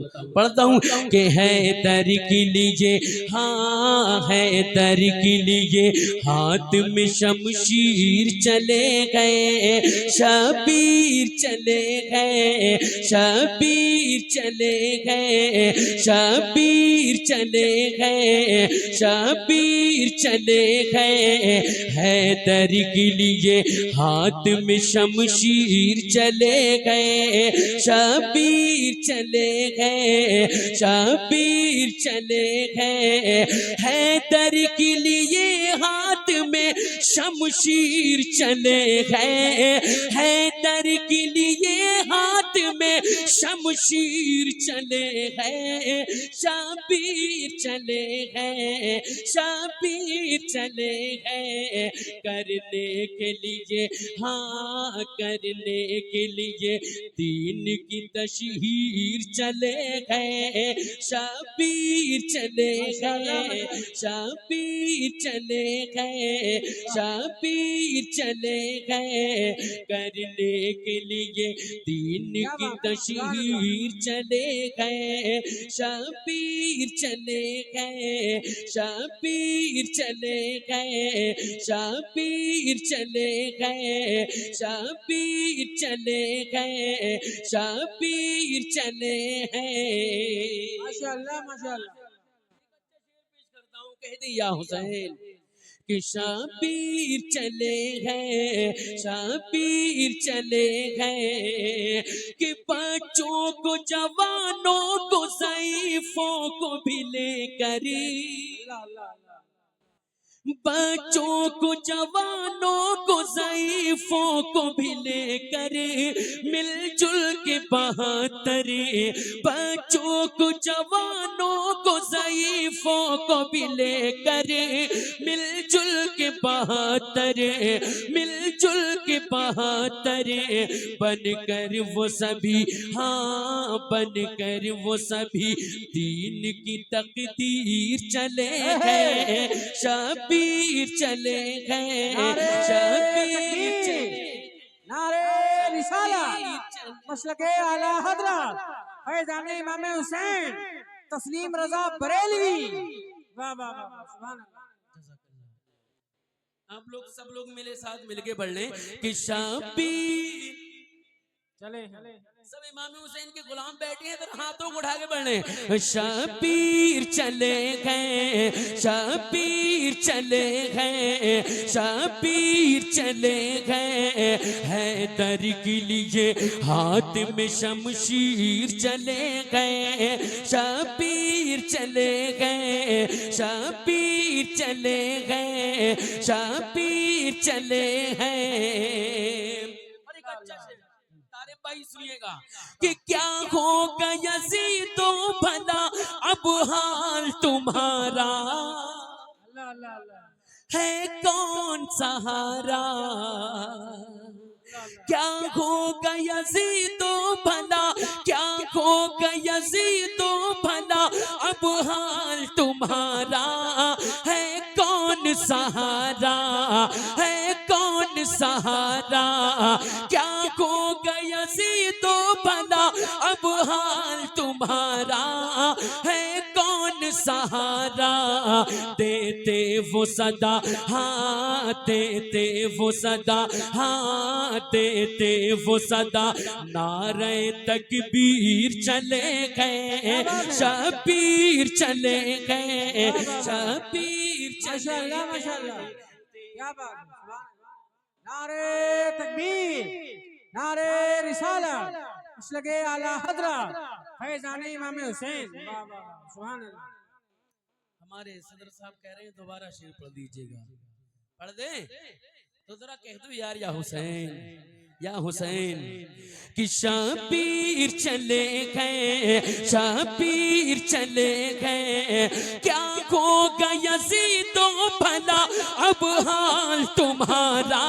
पढ़ता हूँ कि हैदर के लिए, हाँ हैदर के लिए हाथ में शमशीर चले गए, शबीर चले गए, शबीर चले गए, शबीर चले गए, शबीर चले गए। हैदर के लिए हाथ में शमशीर चले गए, शबीर चले गए, शबीर चले गए। हैदर के लिए हाथ में शमशीर चले गए, हैदर के लिए हाथ में शमशीर चले गए, शबीर चले गए, शबीर चले गए। करने के लिए, हाँ करने के लिए दीन की तशहीर चले गए, शबीर चले गए, शबीर चले गए, शबीर चले गए। करने के लिए दीन की तशहीर चले गए, शबीर चले गए, शबीर चले गए, शबीर चले गए, शबीर चले गए, शबीर चले हैं। माशाअल्लाह माशाअल्लाह। करता हूँ कह दिया हुसैन कि शबीर चले गए, शबीर चले गए। कि बच्चों को जवानों को ज़ईफ़ों को भी लेकर, बच्चों को जवानों को ज़ईफ़ों को भी लेकर मिलजुल के बहातर, बच्चों को जवानों को ज़ईफ़ों को भी लेकर मिलजुल के बहातर, मिलजुल के बहातर। बनकर वो सभी, हाँ बनकर वो सभी दीन की तकदीर चले गए, शबीर चले गए, शबीर चले। नारे रिसालत मसलके आला हज़रत फैज़ान इमाम हुसैन तस्लीम रज़ा बरेलवी। वाह वाह वाह सुभान अल्लाह। आप लोग सब लोग मेरे साथ मिलके पढ़ लें कि शबीर चले सब इमाम हुसैन के गुलाम बैठे हैं, तो हाथों को उठा के बढ़ने। शबीर चले गए, शबीर चले गए, शबीर चले गए। हैदर के लिए हाथ में शमशीर चले गए, शबीर चले गए, शबीर चले गए, शबीर चले हैं। भाई सुनिएगा कि क्या होगा यज़ीदो भला अब हाल तुम्हारा, है कौन सहारा। क्या होगा यज़ीदो भला, क्या होगा यज़ीदो भला अब हाल तुम्हारा, है कौन सहारा, है कौन सहारा। क्या होगा यज़ीदो भला अब हाल तुम्हारा, है कौन सहारा। देते वो सदा, हाँ देते वो सदा, हाँ देते वो सदा। नारे तकबीर चले गए, शबीर चले गए, शबीर माशाअल्लाह माशाअल्लाह। क्या बात है। नारे तकबीर, नारे रिसालत मसलके आला हज़रत फैज़ान इमाम हुसैन। वाह वाह सुभान अल्लाह। हमारे सदर साहब कह रहे हैं दोबारा शेर पढ़ दीजिएगा। पढ़ दे तो जरा कह दो यार या हुसैन, या हुसैन। कि शबीर चले गए, शबीर चले गए। क्या होगा यज़ीदो भला अब हाल तुम्हारा,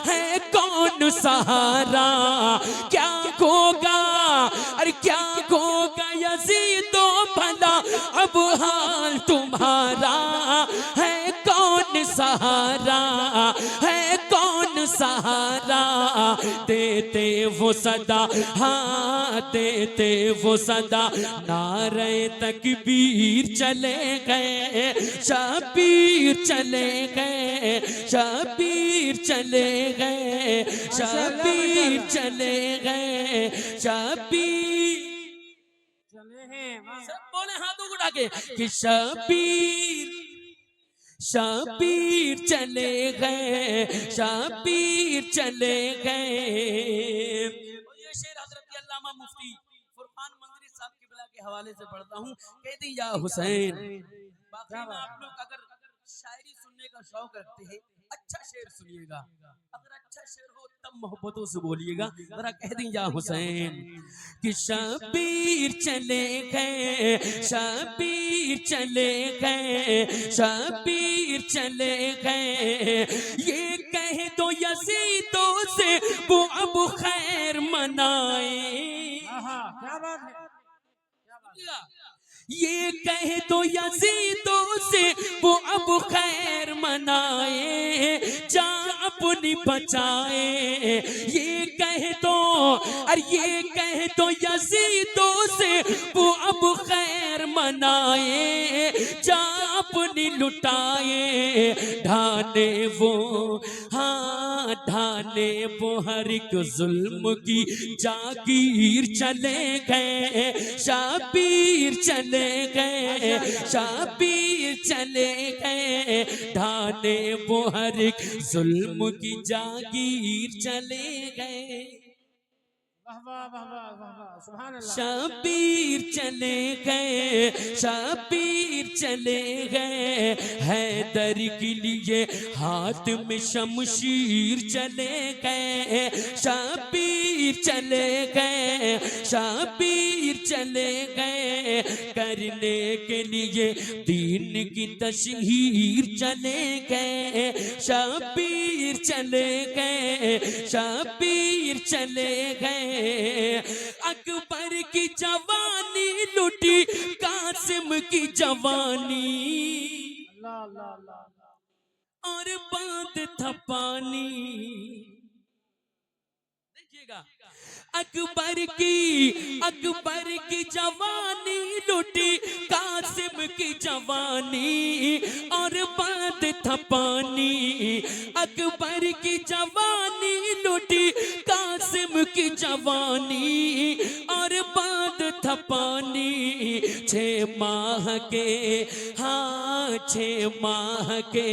है कौन सहारा। क्या होगा, अरे क्या होगा यज़ीदो भला अब हाल तुम्हारा, है कौन सहारा, है कौन सहारा। देते वो सदा, हाँ देते वो सदा, नारे तकबीर चले गए, शबीर चले गए, शबीर चले गए, शबीर चले गए, शबीर चले हैं वाह। सब बोले हाथों को उठा के कि शबीर शबीर चले गए, शबीर चले गए। और ये शेर हजरत अल्लामा मुफ्ती फुरकान मंजरी साहब की बिला के हवाले से पढ़ता हूँ। कहते या हुसैन। बाकी में आप लोग अगर शायरी सुनने का शौक रखते हैं, अच्छा शेर सुनिएगा, अगर अच्छा शेर हो तब मोहब्बतों से बोलिएगा। जरा कह दें या हुसैन कि शबीर चले गए, शबीर चले गए, शबीर चले गए, ये कह दो यजीदों से वो अब खैर मनाए। आहा, क्या बात है, क्या बात है। ये कह दो यजीदों से वो अब खैर मनाए, जान अपनी बचाए। ये कह दो, और ये कह दो यजीदों से वो अब खैर मनाए, जान अपनी लुटाए। ढाने वो, हाँ ढाने वो हर एक जुल्म की जागीर चले गए, शबीर चले गए, शबीर चले गए, ढाने वो हर एक जुल्म की जागीर चले गए। वाह वाह वाह वाह वाह वाह, सुभान अल्लाह। शबीर चले गए, शबीर चले गए, हैदर के लिए हाथ में शमशीर चले गए, शबीर चले गए, शबीर चले गए, करने के लिए दीन की तशहीर चले गए, शबीर चले गए, शबीर चले गए। अकबर की जवानी लुटी, कासिम की जवानी, अल्लाह अल्लाह अल्लाह। और बात था पानी। देखिएगा, अकबर की जवानी लुटी, कासिम की जवानी, और बात था पानी। अकबर की जवानी लुटी, कासिम की जवानी, और बात था पानी। 6 माह के, हाँ 6 माह के,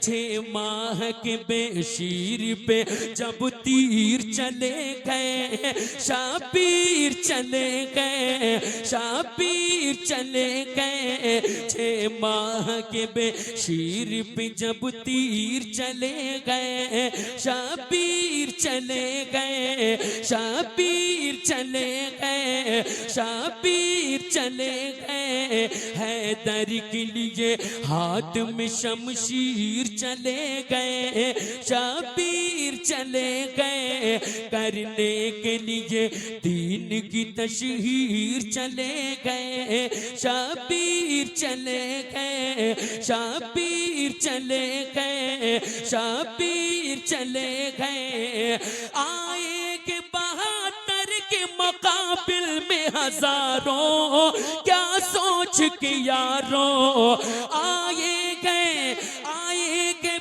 6 माह के बेशीर पे जब तीर चले गए, शबीर चले गए, शबीर चले गए, 6 माह के बेशीर पे जब तीर चले गए, शबीर चले गए, शबीर चले गए, शबीर चले गए, हैदर के लिए हाथ में शमशीर चले गए, शबीर चले गए, करने के लिए दीन की तशहीर चले गए, शबीर चले गए, शबीर चले गए, शबीर चले गए। आएंगे 72 के मुकाबिल में हजारों, क्या सोच के यारों, आएंगे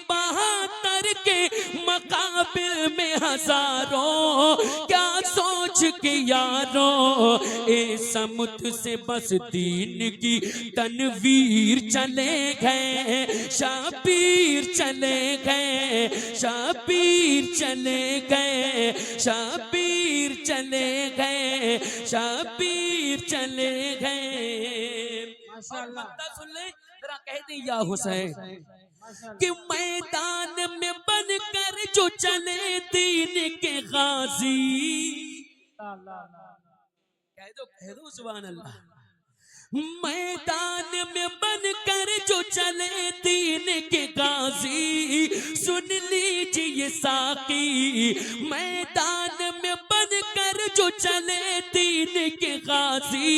72 के मुकाबिल में हजारों, क्या सोच के यारों। ए समुत से बस दीन की तनवीर चले गए, शबीर चले गए, शबीर चले गए, शबीर चले गए, शबीर चले गए। माशाअल्लाह। सुन ले जरा, कह दी या हुसैन कि मैदान में बनकर जो चले दीन के गाजी, कह दो सुभान अल्लाह। मैदान में बनकर जो चले दीन के गाजी, सुन लीजिए साकी, मैदान में बनकर जो चले दीन के गाजी,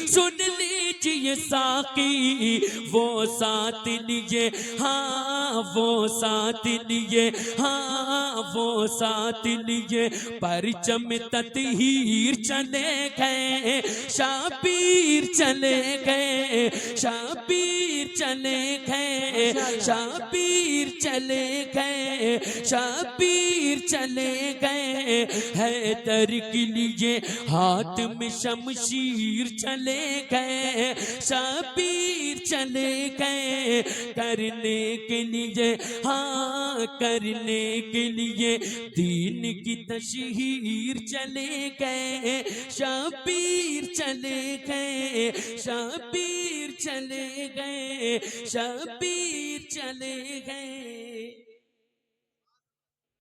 सुन लीजिए लीजिए साकी वो साथ लीजिए, हाँ वो साथ लीजिए, हाँ वो साथ लीजिए। परचम ततहीर चले गए, शाबीर चले गए, शाबीर चले गए, शाबीर चले गए, शाबीर चले गए। हैदर के लिए हाथ में शमशीर चले गए, शाबीर चले गए। करने के लिए, हाँ करने के लिए दीन की तशहीर चले गए, शाबीर चले गए, शाबीर चले गए, शाबीर चले गए।